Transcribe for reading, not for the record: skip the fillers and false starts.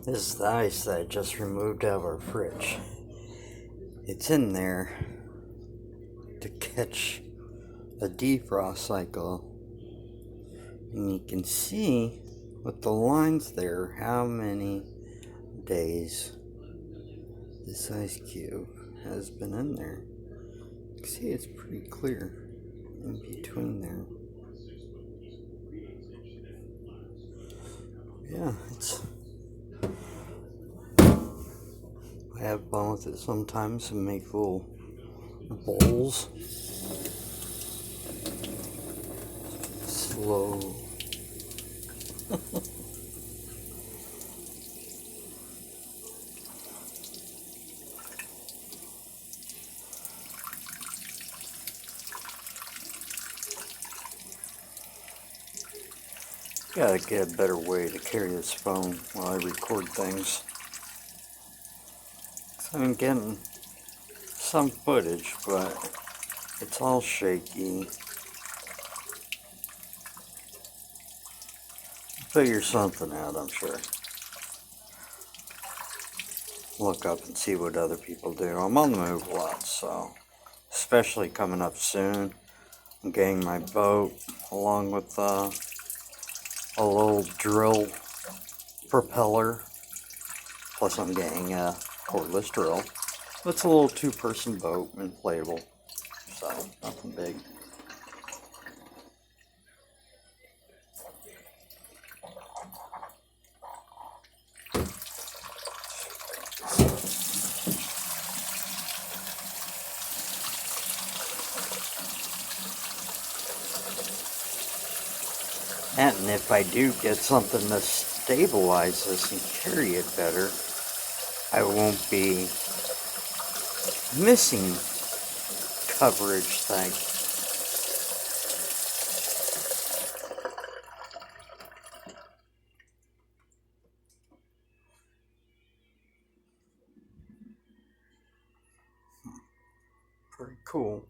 This is the ice that I just removed out of our fridge. It's in there to catch a defrost cycle. And you can see with the lines there how many days this ice cube has been in there. You can see it's pretty clear in between there. Yeah, I have fun with it sometimes and make little bowls. Slow. Gotta get a better way to carry this phone while I record things. So I'm getting some footage, but it's all shaky. Figure something out, I'm sure. Look up and see what other people do. I'm on the move a lot, so especially coming up soon. I'm getting my boat along with a little drill propeller. Plus I'm getting a cordless drill. It's a little two-person boat, inflatable, so nothing big. And if I do get something to stabilize this and carry it better, I won't be missing coverage thing. Pretty cool.